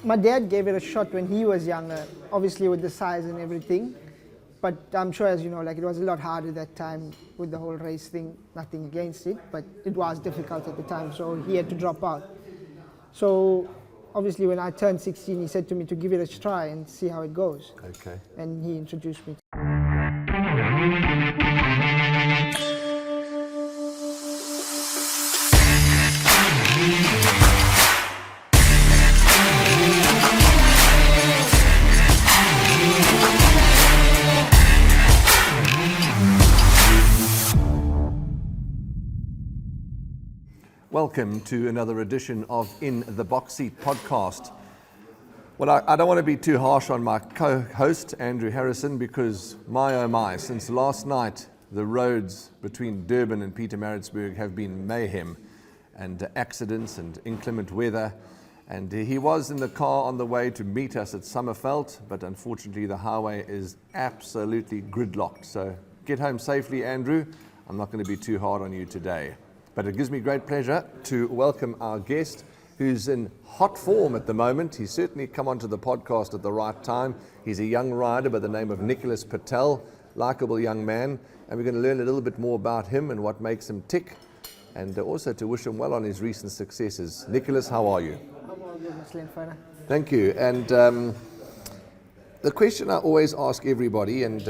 my dad gave it a shot when he was younger, obviously with the size and everything. But I'm sure, as you know, like it was a lot harder that time with the whole race thing. Nothing against it, but it was difficult at the time, so he had to drop out. So obviously when I turned 16, he said to me to give it a try and see how it goes. Okay. And he introduced me. Welcome to another edition of In the Box Seat podcast. Well, I don't want to be too harsh on my co-host, Andrew Harrison, because my oh my, since last night, the roads between Durban and Pietermaritzburg have been mayhem and accidents and inclement weather. And he was in the car on the way to meet us at Summerveld, but unfortunately the highway is absolutely gridlocked. So get home safely, Andrew. I'm not going to be too hard on you today. But it gives me great pleasure to welcome our guest, who's in hot form at the moment. He's certainly come onto the podcast at the right time. He's a young rider by the name of Nicholas Patel, likable young man. And we're going to learn a little bit more about him and what makes him tick, and also to wish him well on his recent successes. Nicholas, how are you? I'm all good, Muslim Fana. Thank you. And the question I always ask everybody, and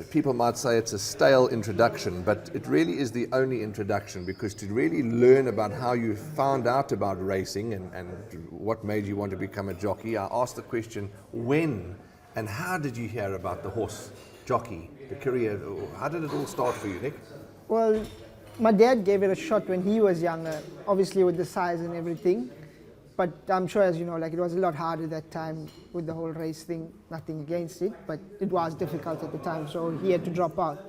people might say it's a stale introduction, but it really is the only introduction, because to really learn about how you found out about racing and what made you want to become a jockey, I asked the question, when and how did you hear about the horse jockey, the career? How did it all start for you, Nick? Well, my dad gave it a shot when he was younger, obviously with the size and everything. But I'm sure, as you know, like it was a lot harder that time with the whole race thing. Nothing against it, but it was difficult at the time, so he had to drop out.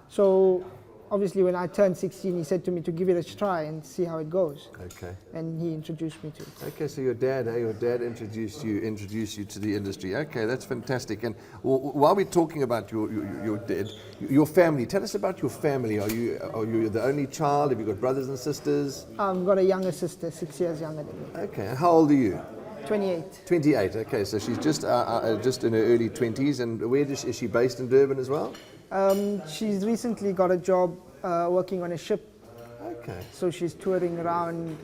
So obviously when I turned 16, he said to me to give it a try and see how it goes. Okay. And he introduced me to it. Okay, so your dad introduced you to the industry. Okay, that's fantastic. And while we're talking about your dad, your family, tell us about your family. Are you the only child? Have you got brothers and sisters? I've got a younger sister, 6 years younger than me. Okay, and how old are you? 28. 28. Okay, so she's just in her early 20s. And where is she based in Durban as well? She's recently got a job working on a ship. Okay. So she's touring around.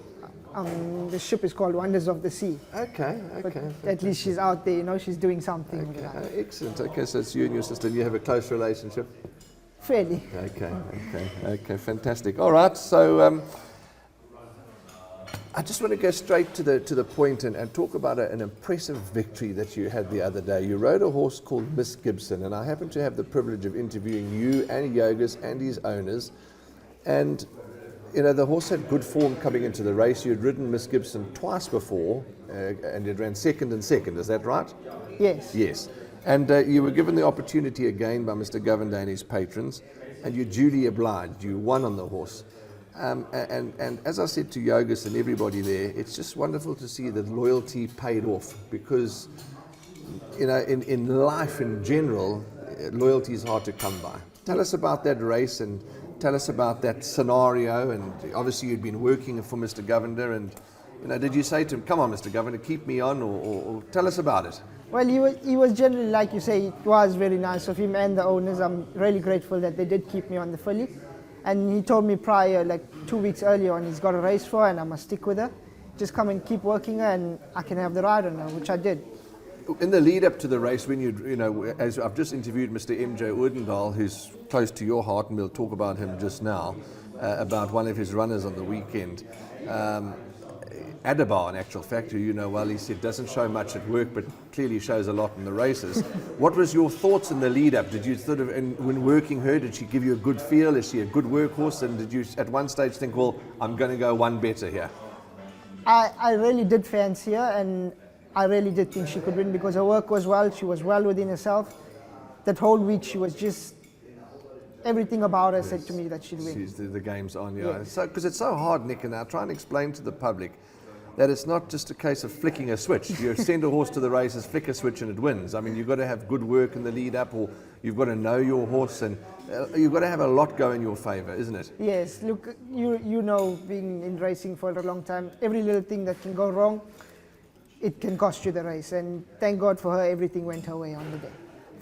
The ship is called Wonders of the Sea. Okay. But at least she's out there, you know, she's doing something with that. Excellent. Okay, so it's you and your sister, and you have a close relationship? Fairly. Okay, fantastic. All right, so I just want to go straight to the point and talk about an impressive victory that you had the other day. You rode a horse called Miss Gibson, and I happened to have the privilege of interviewing you and Yogus and his owners. And you know, the horse had good form coming into the race. You had ridden Miss Gibson twice before, and it ran second and second. Is that right? Yes. Yes. And you were given the opportunity again by Mr. Govender and his patrons, and you duly obliged. You won on the horse. And as I said to Yogus and everybody there, it's just wonderful to see that loyalty paid off, because you know, in life in general, loyalty is hard to come by. Tell us about that race, and tell us about that scenario. And obviously you'd been working for Mr. Govender, and you know, did you say to him, come on Mr. Govender, keep me on, or tell us about it? Well, he was generally, like you say, it was very nice of him and the owners. I'm really grateful that they did keep me on the filly. And he told me prior, like 2 weeks earlier on, he's got a race for her and I must stick with her. Just come and keep working her and I can have the ride on her, which I did. In the lead up to the race, when you know, as I've just interviewed Mr. MJ Odendaal, who's close to your heart, and we'll talk about him just now, about one of his runners on the weekend. Adabar, in actual fact, who you know well, he said doesn't show much at work, but clearly shows a lot in the races. What was your thoughts in the lead up? Did you sort of, when working her, did she give you a good feel? Is she a good workhorse? And did you at one stage think, well, I'm going to go one better here? I really did fancy her, and I really did think she could win, because her work was well. She was well within herself. That whole week she was just, everything about her said to me that she'd win. The game's on, yeah. Yes. So, because it's so hard, Nick, and I try and explain to the public that it's not just a case of flicking a switch. You send a horse to the races, flick a switch and it wins. I mean, you've got to have good work in the lead up, or you've got to know your horse, and you've got to have a lot go in your favour, isn't it? Yes, look, you know, being in racing for a long time, every little thing that can go wrong, it can cost you the race. And thank God for her, everything went her way on the day.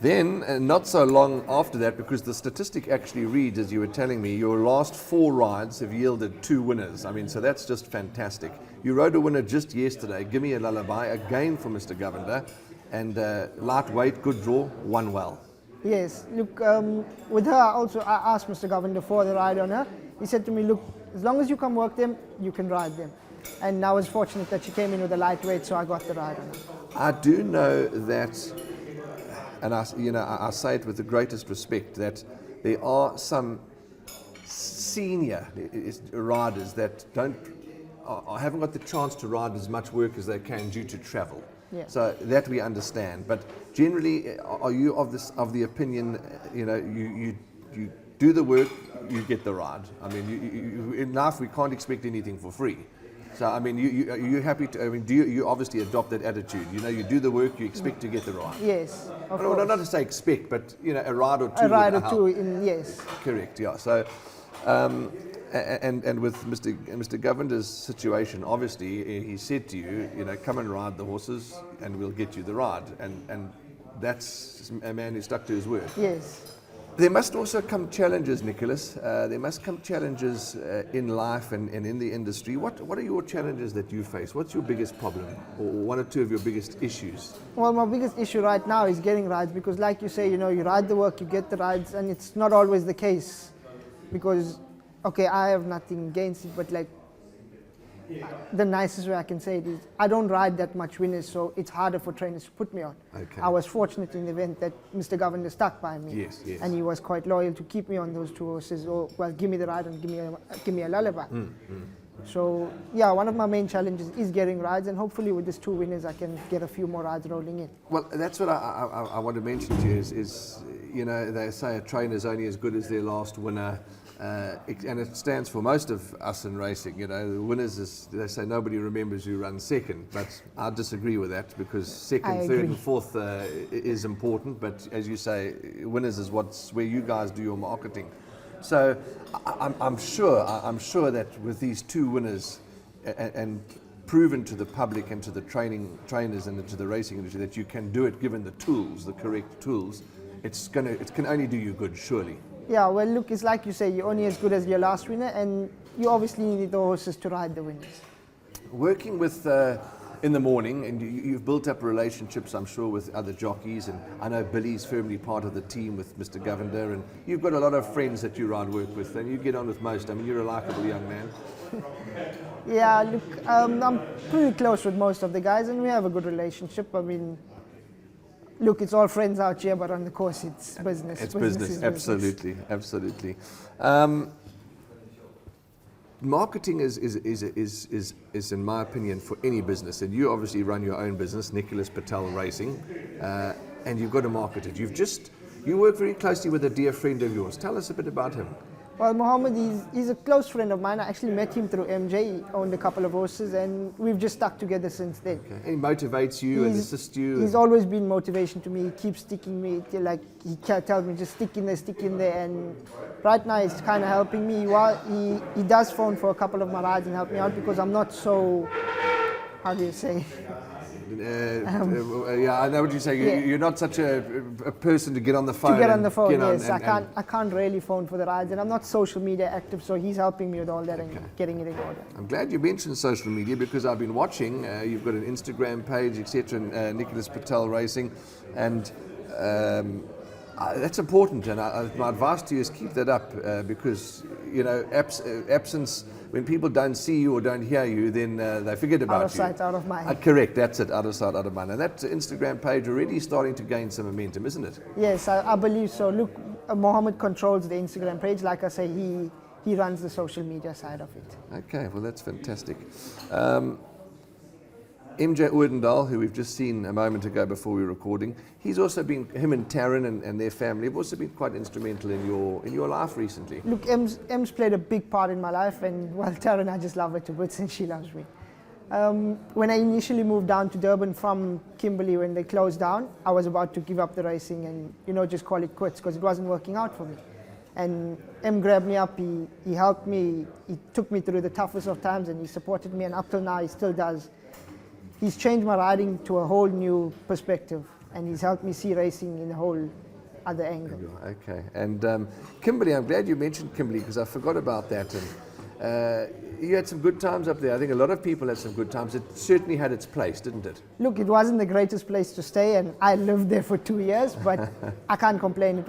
Then, not so long after that, because the statistic actually reads, as you were telling me, your last 4 rides have yielded 2 winners. I mean, so that's just fantastic. You rode a winner just yesterday, Give Me a Lullaby, again for Mr. Govender, and lightweight, good draw, won well. Yes, look, with her also, I asked Mr. Govender for the ride on her. He said to me, look, as long as you can work them, you can ride them. And I was fortunate that she came in with a lightweight, so I got the ride on her. I do know that, and I say it with the greatest respect, that there are some senior riders that haven't got the chance to ride as much work as they can due to travel. Yeah. So that we understand. But generally, are you of the opinion, you do the work, you get the ride? I mean, in life we can't expect anything for free. So I mean, are you happy to? I mean, do you obviously adopt that attitude? You do the work, you expect to get the ride. Yes, of Well, course. not to say expect, but a ride or two. A ride would or two, help. yes. Correct. Yeah. So, and with Mr. Govender's situation, obviously he said to you, come and ride the horses, and we'll get you the ride, and that's a man who stuck to his word. Yes. There must also come challenges, Nicholas. There must come challenges in life and in the industry. What are your challenges that you face? What's your biggest problem, or 1 or 2 of your biggest issues? Well, my biggest issue right now is getting rides, because like you say, you ride the work, you get the rides, and it's not always the case. Because, okay, I have nothing against it, but like, the nicest way I can say it is, I don't ride that much winners, so it's harder for trainers to put me on. Okay. I was fortunate in the event that Mr. Govender stuck by me. Yes, yes. And he was quite loyal to keep me on those 2 horses, or, well, give me the ride and give me a lullaby. So, yeah, one of my main challenges is getting rides, and hopefully with these 2 winners I can get a few more rides rolling in. Well, that's what I want to mention to you is they say a trainer's only as good as their last winner. And it stands for most of us in racing. The winners they say nobody remembers who runs second, but I disagree with that, because second, third, and fourth is important. But as you say, winners is where you guys do your marketing. So I'm sure that with these 2 winners and proven to the public and to the trainers and to the racing industry that you can do it, given the tools, the correct tools, it can only do you good, surely. Yeah, well, look, it's like you say, you're only as good as your last winner, and you obviously need the horses to ride the winners. Working with in the morning, and you've built up relationships, I'm sure, with other jockeys, and I know Billy's firmly part of the team with Mr. Govender, and you've got a lot of friends that you ride work with, and you get on with most. I mean, you're a likable young man. Yeah, look, I'm pretty close with most of the guys, and we have a good relationship. I mean, look, it's all friends out here, but on the course, it's business. It's Business business, is absolutely, absolutely. Marketing is, in my opinion, for any business, and you obviously run your own business, Nicholas Patel Racing, and you've got to market it. You work very closely with a dear friend of yours. Tell us a bit about him. Well, Mohammed, he's a close friend of mine. I actually met him through MJ. He owned a couple of horses, and we've just stuck together since then. Okay. He motivates you and assists you. He's always been motivation to me. He keeps sticking me, like he tells me, just stick in there. And right now, he's kind of helping me. He does phone for a couple of my rides and help me out, because I'm not so, how do you say? Yeah, I know what you say. Yeah. You're not such a person to get on the phone. Yes. I can't really phone for the rides, and I'm not social media active, so he's helping me with all that and getting it in order. I'm glad you mentioned social media, because I've been watching. You've got an Instagram page, etc. Nicholas Patel Racing, and that's important. And my advice to you is keep that up, because absence. When people don't see you or don't hear you, then they forget about you. Out of sight, out of mind. Correct, that's it, out of sight, out of mind. And that Instagram page already starting to gain some momentum, isn't it? Yes, I believe so. Look, Mohammed controls the Instagram page. Like I say, he runs the social media side of it. Okay, well, that's fantastic. MJ Odendaal, who we've just seen a moment ago before we were recording, he's also been, him and Taryn and their family have also been quite instrumental in your life recently. Look, Em's played a big part in my life, and well, Taryn, I just love her to bits, and she loves me. When I initially moved down to Durban from Kimberley, when they closed down, I was about to give up the racing and just call it quits, because it wasn't working out for me. And Em grabbed me up, he helped me, he took me through the toughest of times, and he supported me, and up till now he still does. he's changed my riding to a whole new perspective, and he's helped me see racing in a whole other angle. Okay. And Kimberley, I'm glad you mentioned Kimberley because I forgot about that. And you had some good times up there. I think a lot of people had some good times. It certainly had its place, didn't it? Look, it wasn't the greatest place to stay, and I lived there for 2 years, but I can't complain.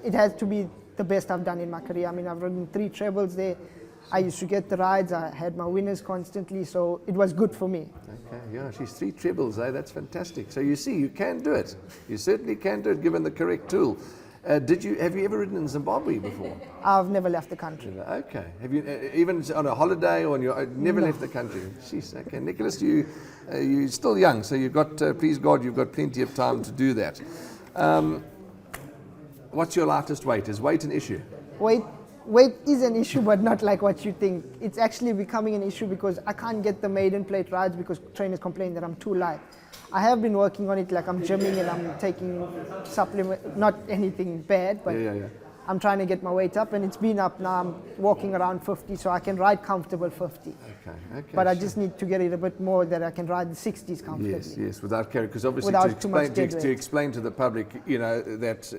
It has to be the best I've done in my career. I mean, I've ridden 3 trebles there. I used to get the rides. I had my winners constantly, so it was good for me. Okay, yeah, she's 3 trebles, eh? That's fantastic. So you see, you can do it. You certainly can do it given the correct tool. Have you ever ridden in Zimbabwe before? I've never left the country. Okay. Have you even on a holiday or never left the country? Jeez, okay. Nicholas, you're still young, so you've got, please God, you've got plenty of time to do that. What's your lightest weight? Is weight an issue? Weight is an issue, but not like what you think. It's actually becoming an issue because I can't get the maiden plate rides because trainers complain that I'm too light. I have been working on it, like I'm gymming and I'm taking supplement, not anything bad, but I'm trying to get my weight up, and it's been up now. I'm walking around 50, so I can ride comfortable 50. Okay. But I just need to get it a bit more that I can ride the 60s comfortably. Yes, without carrying, because obviously to explain to the public, that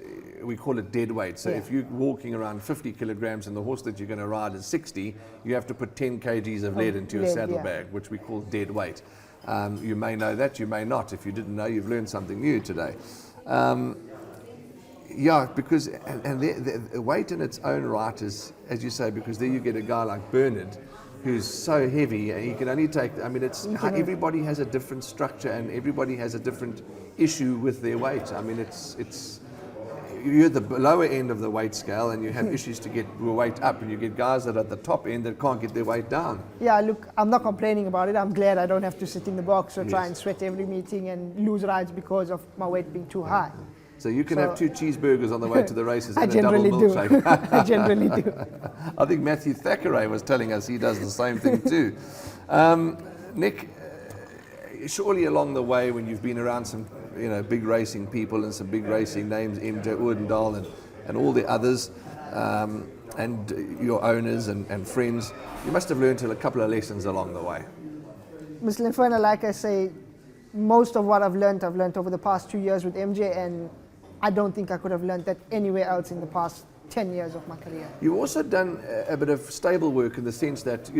we call it dead weight. So if you're walking around 50 kilograms and the horse that you're going to ride is 60, you have to put 10 kgs of lead into your saddlebag, which we call dead weight. You may know that, you may not. If you didn't know, you've learned something new today. Because the weight in its own right is, as you say, because there you get a guy like Bernard, who's so heavy, and he can only take. I mean, everybody has a different structure, and everybody has a different issue with their weight. I mean, you're at the lower end of the weight scale, and you have issues to get your weight up, and you get guys that are at the top end that can't get their weight down. Yeah, look, I'm not complaining about it. I'm glad I don't have to sit in the box or try and sweat every meeting and lose rides because of my weight being too high. So you can have 2 cheeseburgers on the way to the races and a double milkshake. I generally do. I think Matthew Thackeray was telling us he does the same thing too. Nick, surely along the way when you've been around some big racing people and some big racing names, MJ Odendaal and all the others, and your owners and friends, you must have learned a couple of lessons along the way. Mr. Linferna, like I say, most of what I've learned over the past 2 years with MJ, and I don't think I could have learned that anywhere else in the past 10 years of my career. You've also done a bit of stable work in the sense that,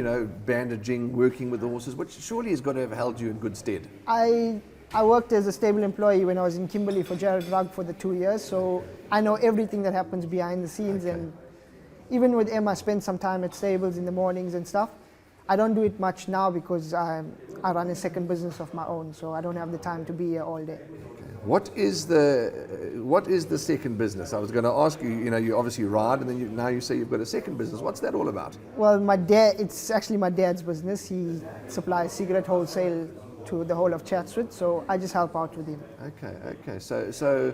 bandaging, working with the horses, which surely has got to have held you in good stead. I worked as a stable employee when I was in Kimberley for Jared Rugg for the 2 years, so I know everything that happens behind the scenes. And even with Emma, I spend some time at stables in the mornings and stuff. I don't do it much now because I run a second business of my own, so I don't have the time to be here all day. What is the second business? I was going to ask you. You obviously ride, and then now you say you've got a second business. What's that all about? Well, it's actually my dad's business. He supplies cigarette wholesale to the whole of Chatsworth, so I just help out with him. Okay. So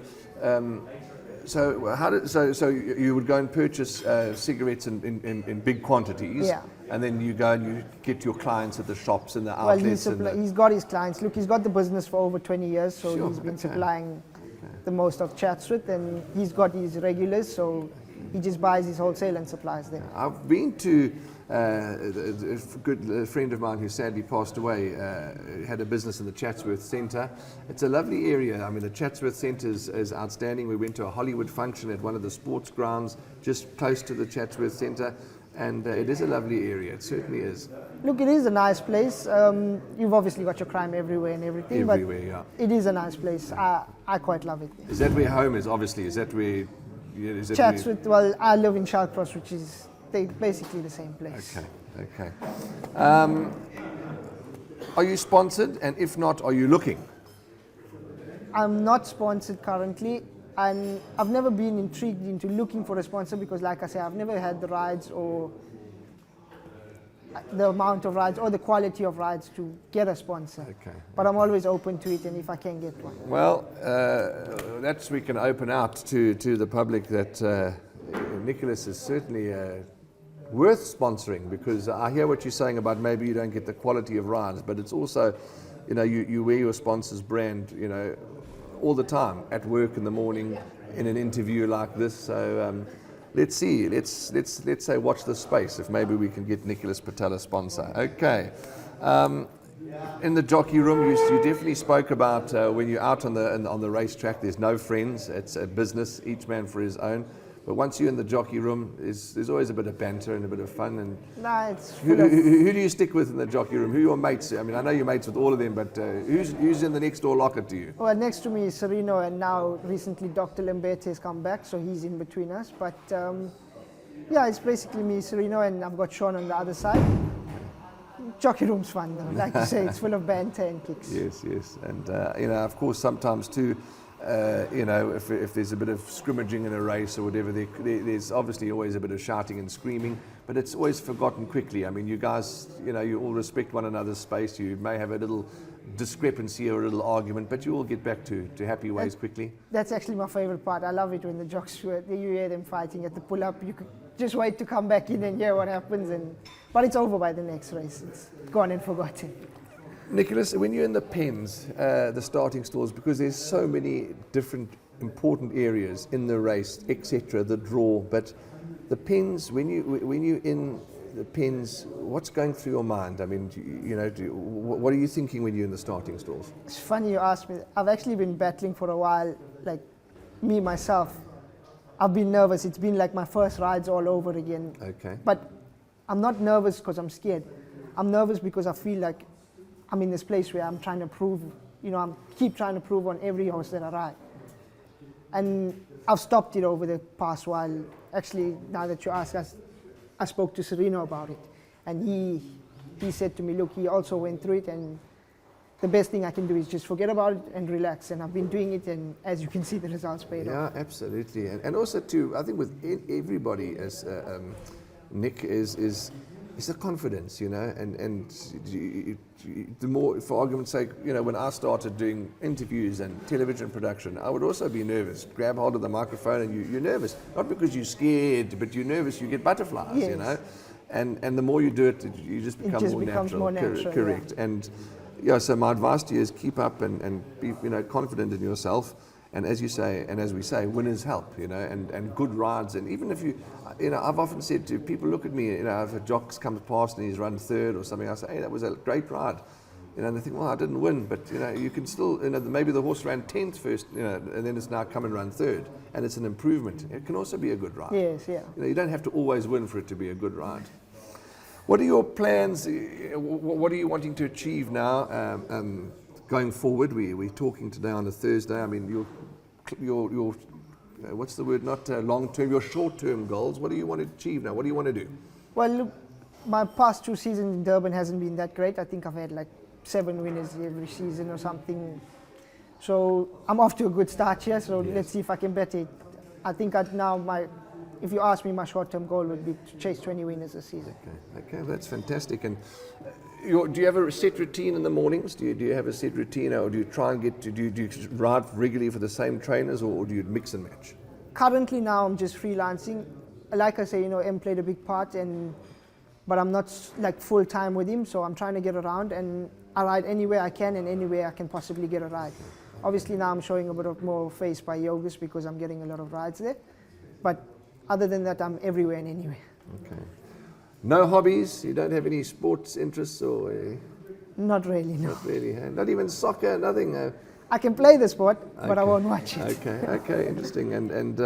you would go and purchase cigarettes in big quantities, and then you go and you get your clients at the shops and the outlets. Well, he's got his clients. Look, he's got the business for over 20 years, so he's been supplying the most of Chatsworth, and he's got his regulars, so he just buys his wholesale and supplies them. I've been to a good friend of mine who sadly passed away, had a business in the Chatsworth Centre. It's a lovely area. I mean, the Chatsworth Centre is outstanding. We went to a Hollywood function at one of the sports grounds just close to the Chatsworth Centre, and it is a lovely area. It certainly is. Look, it is a nice place. You've obviously got your crime everywhere and everything, but it is a nice place. I quite love it. Is that where home is, obviously? Is that where... Chatsworth, well, I live in Shallcross, which is basically the same place. Okay. Are you sponsored? And if not, are you looking? I'm not sponsored currently, and I've never been intrigued into looking for a sponsor because, like I say, I've never had the rides or the amount of rides or the quality of rides to get a sponsor. Okay. But I'm always open to it, and if I can get one. Well, that's we can open out to the public that Nicholas is certainly worth sponsoring, because I hear what you're saying about maybe you don't get the quality of rides, but it's also, you wear your sponsor's brand, all the time at work in the morning, in an interview like this. So let's see. Let's say watch this space if maybe we can get Nicholas Patel a sponsor. Okay. in the jockey room, you definitely spoke about when you're out on the racetrack, there's no friends. It's a business, each man for his own. But once you're in the jockey room, there's always a bit of banter and a bit of fun. And Nah, it's who full of, do you stick with in the jockey room? Who are your mates? I mean, I know you're mates with all of them, but who's in the next door locker to you? well, next to me is Sereno, and now recently Dr. Lembete has come back, so he's in between us. But yeah, it's basically me, Sereno, and I've got Sean on the other side. Jockey room's fun though, like you say, it's full of banter and kicks. Yes, and you know, of course, sometimes too, you know, if there's a bit of scrimmaging in a race or whatever, there's obviously always a bit of shouting and screaming, but it's always forgotten quickly. I mean, you guys, you know, you all respect one another's space. You may have a little discrepancy or a little argument, but you all get back to happy ways quickly. That's actually my favorite part. I love it when the jocks, you hear them fighting at the pull-up. You could just wait to come back in and hear what happens, but it's over by the next race. It's gone and forgotten. Nicholas, when you're in the pens, the starting stalls, because there's so many different important areas in the race, etc., the draw, but the pens, when you're in the pens, what's going through your mind? I mean, you know, what are you thinking when you're in the starting stalls? It's funny you asked me. I've actually been battling for a while, like me myself. I've been nervous. It's been like my first rides all over again. Okay. But I'm not nervous because I'm scared. I'm nervous because I feel like I'm in this place where I'm trying to prove, you know, I'm keep trying to prove on every horse that I ride. And I've stopped it over the past while. Actually, now that you ask us, I spoke to Sereno about it. And he said to me, look, he also went through it, and the best thing I can do is just forget about it and relax. And I've been doing it, and as you can see, the results paid off. Yeah, absolutely. And also too, I think with everybody, as Nick is the confidence, you know, and the more, for argument's sake, you know, when I started doing interviews and television production, I would also be nervous. Grab hold of the microphone and you're nervous, not because you're scared, but you're nervous. You get butterflies, yes. you know, and the more you do it, you just become just more becomes natural. more natural, Correct. yeah. And yeah, so my advice to you is keep up and be, you know, confident in yourself. And as you say, and as we say, winners help, you know, and good rides. And even if you know, I've often said to people, look at me, you know, if a jock comes past and he's run third or something, I say, hey, that was a great ride. You know, and they think, well, I didn't win, but, you know, you can still, you know, maybe the horse ran 10th first, you know, and then it's now come and run third, and it's an improvement. It can also be a good ride. Yes, yeah. You know, you don't have to always win for it to be a good ride. What are your plans? What are you wanting to achieve now going forward? We're talking today on a Thursday. I mean, your what's the word? Not long-term, your short-term goals. What do you want to achieve now? What do you want to do? Well, look, my past 2 seasons in Durban hasn't been that great. I think I've had like 7 winners every season or something. So I'm off to a good start here. So yes. Let's see if I can bet it. I think if you ask me, my short-term goal would be to chase 20 winners this season. Okay, that's fantastic. And do you have a set routine in the mornings? Do you have a set routine, or do you try and do you ride regularly for the same trainers, or do you mix and match? Currently now I'm just freelancing. Like I say, you know, M played a big part, but I'm not like full time with him, so I'm trying to get around, and I ride anywhere I can and anywhere I can possibly get a ride. Obviously now I'm showing a bit of more face by Yogas because I'm getting a lot of rides there, but other than that, I'm everywhere and anywhere. Okay. No hobbies? You don't have any sports interests, or? Not really, no. Not really. Not even soccer. Nothing. I can play the sport, but I won't watch it. Okay, interesting. And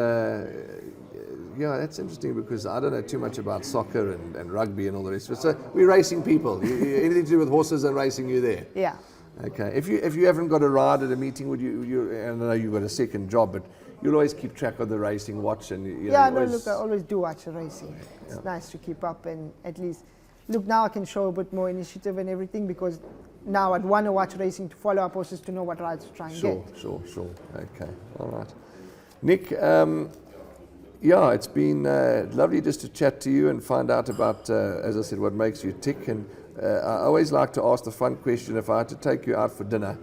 yeah, that's interesting because I don't know too much about soccer and rugby and all the rest of it. So we're racing people. Anything to do with horses and racing, you're there. Yeah. Okay. If you haven't got a ride at a meeting, would you? I know you've got a second job, but you'll always keep track of the racing, watch, and look, I always do watch the racing. It's nice to keep up, and at least look, now I can show a bit more initiative and everything, because now I'd want to watch racing to follow up horses to know what rides to try and get. Sure. Okay, all right. Nick, yeah, it's been lovely just to chat to you and find out about, as I said, what makes you tick. And I always like to ask the fun question: if I had to take you out for dinner,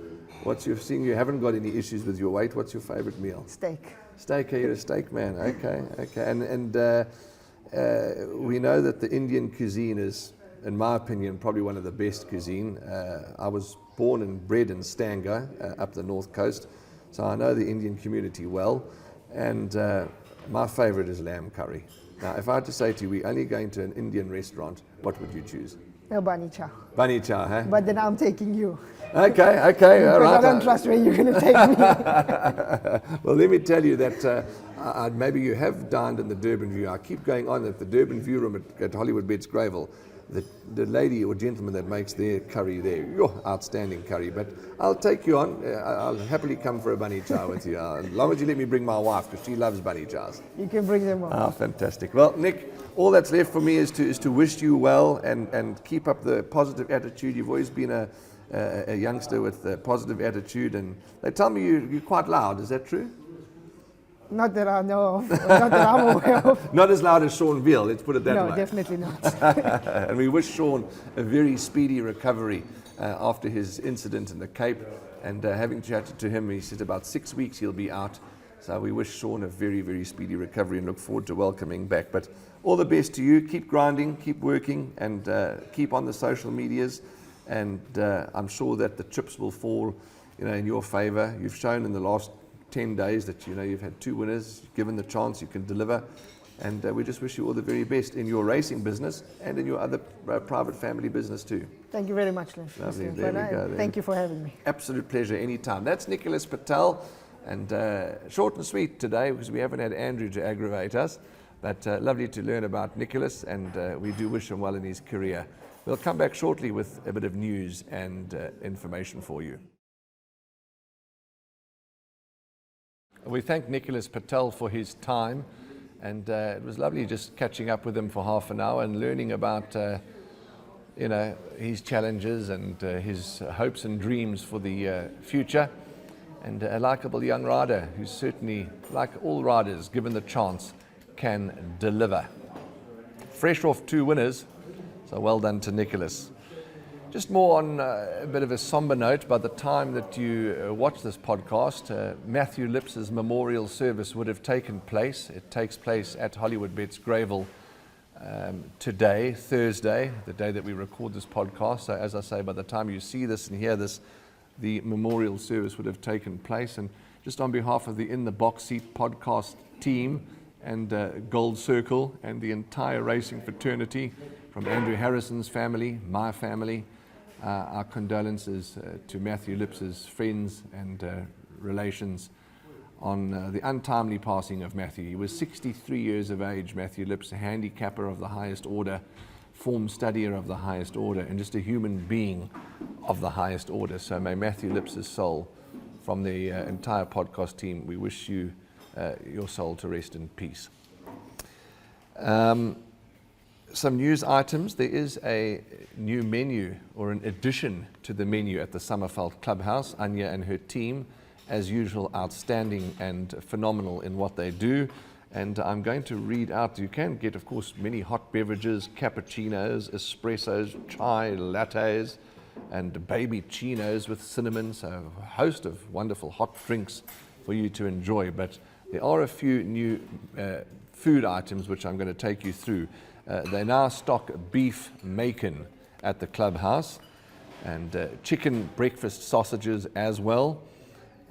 seeing you haven't got any issues with your weight, what's your favorite meal? Steak. Steak, you're a steak man. Okay. And we know that the Indian cuisine is, in my opinion, probably one of the best cuisine. I was born and bred in Stanger, up the north coast, so I know the Indian community well. And my favorite is lamb curry. Now, if I had to say to you, we're only going to an Indian restaurant, what would you choose? No, Bunny Chow. Bunny Chow, huh? But then I'm taking you. Okay, all Because right. I don't trust where you're going to take me. Well, let me tell you that maybe you have dined in the Durban View. I keep going on at the Durban View room at Hollywood Beds Gravel. The lady or gentleman that makes their curry there, outstanding curry. But I'll take you on. I'll happily come for a bunny chow with you, as long as you let me bring my wife, because she loves bunny chows. You can bring them on. Ah, fantastic. Well, Nick, all that's left for me is to wish you well and keep up the positive attitude. You've always been a youngster with a positive attitude, and they tell me you're quite loud. Is that true? Not that I know of, or not that I'm aware of. Not as loud as Sean Veal, let's put it that way. No, definitely not. And we wish Sean a very speedy recovery after his incident in the Cape. And having chatted to him, he said about 6 weeks he'll be out. So we wish Sean a very, very speedy recovery and look forward to welcoming back. But all the best to you. Keep grinding, keep working, and keep on the social medias. And I'm sure that the chips will fall, in your favor. You've shown in the last 10 days that you've had 2 winners. Given the chance, you can deliver. And we just wish you all the very best in your racing business and in your other private family business too. Thank you very much, Lynn. Lovely. There we go. Thank you for having me. Absolute pleasure anytime. That's Nicholas Patel. And short and sweet today, because we haven't had Andrew to aggravate us. But lovely to learn about Nicholas, and we do wish him well in his career. We'll come back shortly with a bit of news and information for you. We thank Nicholas Patel for his time, and it was lovely just catching up with him for half an hour and learning about his challenges and his hopes and dreams for the future, and a likeable young rider who's certainly, like all riders, given the chance, can deliver. Fresh off 2 winners, so well done to Nicholas. Just more on a bit of a somber note, by the time that you watch this podcast, Matthew Lips's memorial service would have taken place. It takes place at Hollywood Bets Gravel today, Thursday, the day that we record this podcast. So as I say, by the time you see this and hear this, the memorial service would have taken place. And just on behalf of the In the Box Seat podcast team and GoldCircle and the entire racing fraternity, from Andrew Harrison's family, my family, our condolences to Matthew Lips's friends and relations on the untimely passing of Matthew. He was 63 years of age, Matthew Lips, a handicapper of the highest order, form studier of the highest order, and just a human being of the highest order. So may Matthew Lips's soul, from the entire podcast team, we wish you your soul to rest in peace. Some news items. There is a new menu, or an addition to the menu at the Summerveld Clubhouse. Anya and her team, as usual, outstanding and phenomenal in what they do. And I'm going to read out. You can get, of course, many hot beverages, cappuccinos, espressos, chai lattes, and baby chinos with cinnamon. So a host of wonderful hot drinks for you to enjoy. But there are a few new food items which I'm going to take you through. They now stock beef macon at the clubhouse, and chicken breakfast sausages as well.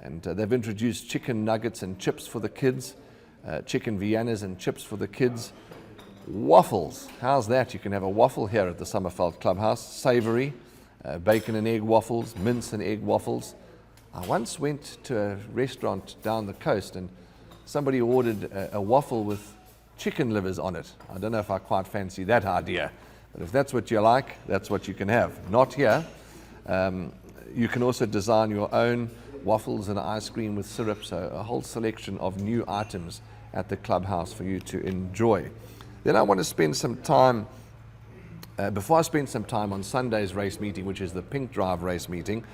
And they've introduced chicken nuggets and chips for the kids, chicken Viennas and chips for the kids. Waffles, how's that? You can have a waffle here at the Summerveld Clubhouse. Savory, bacon and egg waffles, mince and egg waffles. I once went to a restaurant down the coast and somebody ordered a waffle with chicken livers on it. I don't know if I quite fancy that idea, but if that's what you like, that's what you can have. Not here. You can also design your own waffles and ice cream with syrup, so a whole selection of new items at the clubhouse for you to enjoy. Then I want to spend some time, before I spend some time on Sunday's race meeting, which is the Pink Drive race meeting.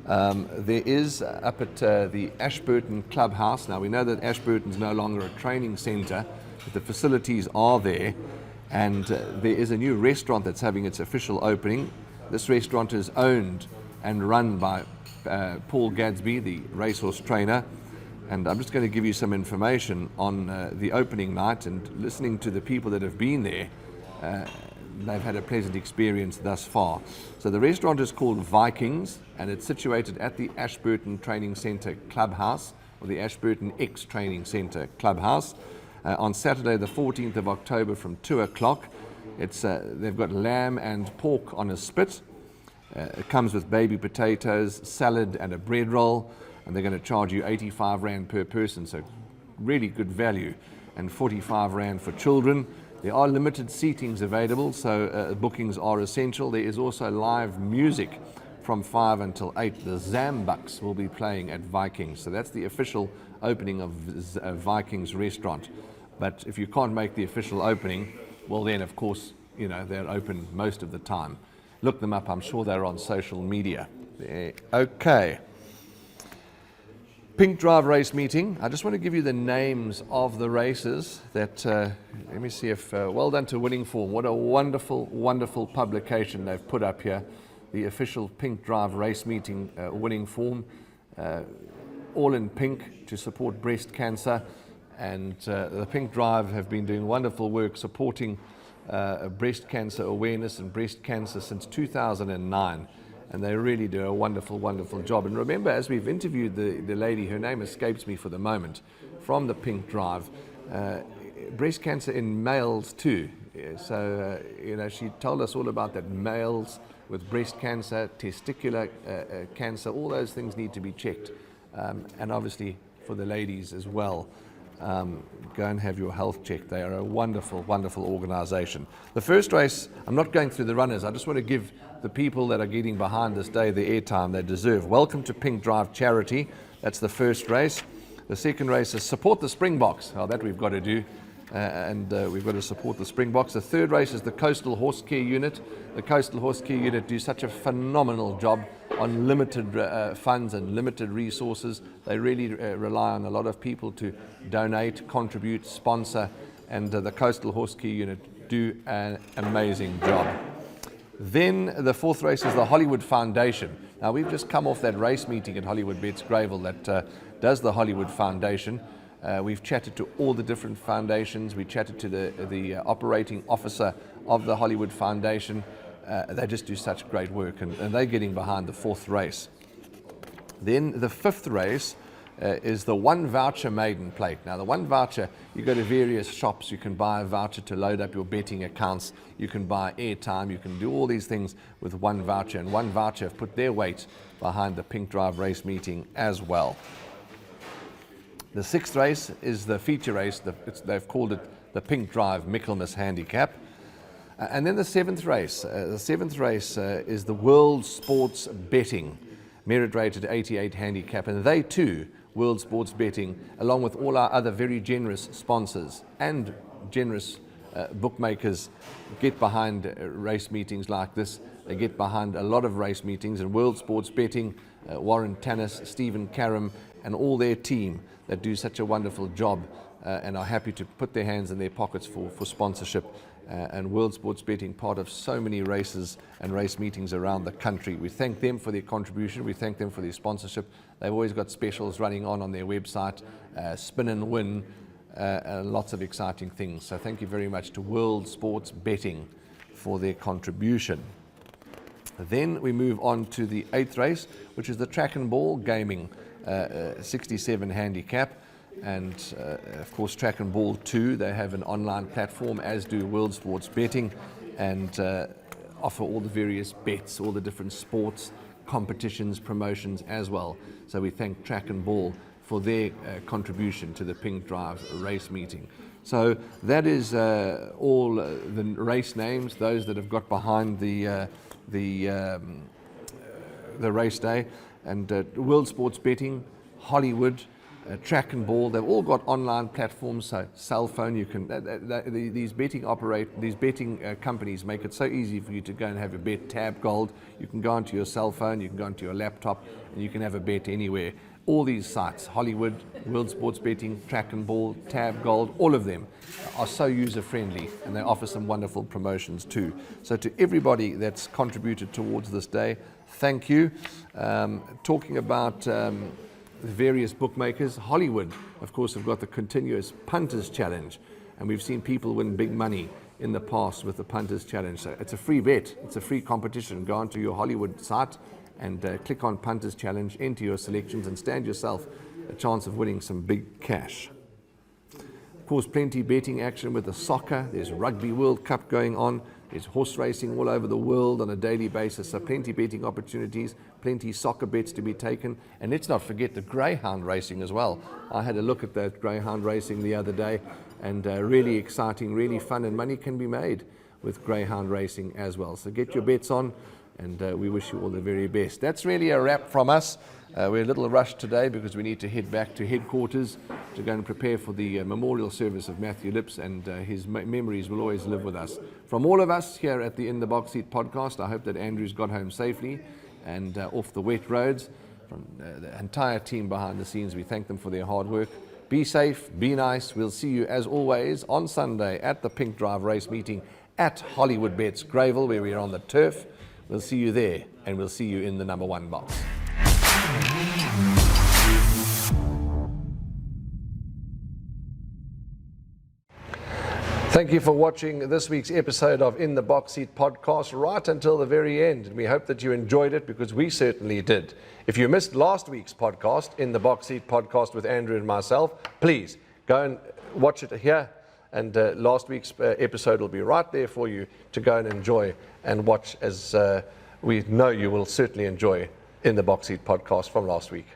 There is up at the Ashburton Clubhouse. Now we know that Ashburton's no longer a training centre, but the facilities are there, and there is a new restaurant that's having its official opening. This restaurant is owned and run by Paul Gadsby, the racehorse trainer, and I'm just going to give you some information on the opening night. And listening to the people that have been there, they've had a pleasant experience thus far. So the restaurant is called Vikings, and it's situated at the Ashburton Training Centre Clubhouse, or the Ashburton X Training Centre Clubhouse, on Saturday the 14th of October from 2 o'clock. They've got lamb and pork on a spit. It comes with baby potatoes, salad and a bread roll, and they're going to charge you 85 Rand per person, so really good value, and 45 Rand for children. There are limited seatings available, so bookings are essential. There is also live music from 5 until 8. The Zambucks will be playing at Vikings, so that's the official opening of Vikings restaurant. But if you can't make the official opening, well then of course, you know, they're open most of the time. Look them up, I'm sure they're on social media. Okay. Pink Drive race meeting. I just want to give you the names of the races that, let me see if, well done to Winning Form. What a wonderful, wonderful publication they've put up here. The official Pink Drive race meeting, Winning Form, all in pink to support breast cancer. And the Pink Drive have been doing wonderful work supporting breast cancer awareness and breast cancer since 2009. And they really do a wonderful, wonderful job. And remember, as we've interviewed the lady, her name escapes me for the moment, from the Pink Drive, breast cancer in males too. So, you know, she told us all about that males with breast cancer, testicular cancer, all those things need to be checked. And obviously for the ladies as well. Go and have your health checked. They are a wonderful, wonderful organization. The first race, I'm not going through the runners. I just want to give the people that are getting behind this day the airtime they deserve. Welcome to Pink Drive Charity. That's the first race. The second race is Support the Springboks. Oh, that we've got to do. We've got to support the Springboks. The third race is the Coastal Horse Care Unit. The Coastal Horse Care Unit do such a phenomenal job on limited funds and limited resources. They really rely on a lot of people to donate, contribute, sponsor, and the Coastal Horse Care Unit do an amazing job. Then the fourth race is the Hollywood Foundation. Now we've just come off that race meeting at Hollywood Bets Gravel that does the Hollywood Foundation. We've chatted to all the different foundations. We chatted to the operating officer of the Hollywood Foundation. They just do such great work, and they're getting behind the fourth race. Then the fifth race is the One Voucher Maiden Plate. Now the One Voucher, you go to various shops, you can buy a voucher to load up your betting accounts, you can buy airtime, you can do all these things with One Voucher, and One Voucher have put their weight behind the Pink Drive race meeting as well. The sixth race is the feature race. They've called it the Pink Drive Michaelmas Handicap. And then the seventh race. Is the World Sports Betting Merit Rated 88 Handicap. And they too, World Sports Betting, along with all our other very generous sponsors and generous bookmakers, get behind race meetings like this. They get behind a lot of race meetings, and World Sports Betting, Warren Tannis, Stephen Karam, and all their team that do such a wonderful job and are happy to put their hands in their pockets for sponsorship. And World Sports Betting, part of so many races and race meetings around the country. We thank them for their contribution. We thank them for their sponsorship. They've always got specials running on their website, spin and win, lots of exciting things. So thank you very much to World Sports Betting for their contribution. Then we move on to the eighth race, which is the Track and Ball Gaming 67 Handicap. And of course Track and Ball 2, they have an online platform, as do World Sports Betting, and offer all the various bets, all the different sports, competitions, promotions as well. So we thank Track and Ball for their contribution to the Pink Drive race meeting. So that is all the race names, those that have got behind the race day. And World Sports Betting, Hollywood, Track and Ball, they've all got online platforms, so cell phone, you can, these betting companies make it so easy for you to go and have a bet. Tab Gold, you can go onto your cell phone, you can go onto your laptop, and you can have a bet anywhere. All these sites, Hollywood, World Sports Betting, Track and Ball, Tab Gold, all of them are so user-friendly, and they offer some wonderful promotions too. So to everybody that's contributed towards this day, thank you. Talking about the various bookmakers, Hollywood, of course, have got the continuous Punters Challenge, and we've seen people win big money in the past with the Punters Challenge. So it's a free bet, it's a free competition. Go onto your Hollywood site and click on Punters Challenge, enter your selections, and stand yourself a chance of winning some big cash. Of course, plenty betting action with the soccer. There's Rugby World Cup going on. There's horse racing all over the world on a daily basis. So plenty betting opportunities, plenty soccer bets to be taken. And let's not forget the greyhound racing as well. I had a look at that greyhound racing the other day, and really exciting, really fun, and money can be made with greyhound racing as well. So get your bets on, and we wish you all the very best. That's really a wrap from us. We're a little rushed today because we need to head back to headquarters to go and prepare for the memorial service of Matthew Lips, and his memories will always live with us. From all of us here at the In the Box Seat podcast, I hope that Andrew's got home safely and off the wet roads. From the entire team behind the scenes, we thank them for their hard work. Be safe, be nice. We'll see you as always on Sunday at the Pink Drive race meeting at Hollywood Bets Gravel, where we are on the turf. We'll see you there, and we'll see you in the number 1 box. Thank you for watching this week's episode of In the Box Seat podcast right until the very end. And we hope that you enjoyed it, because we certainly did. If you missed last week's podcast, In the Box Seat podcast with Andrew and myself, please go and watch it here. And last week's episode will be right there for you to go and enjoy and watch, as we know you will certainly enjoy In the Box Seat podcast from last week.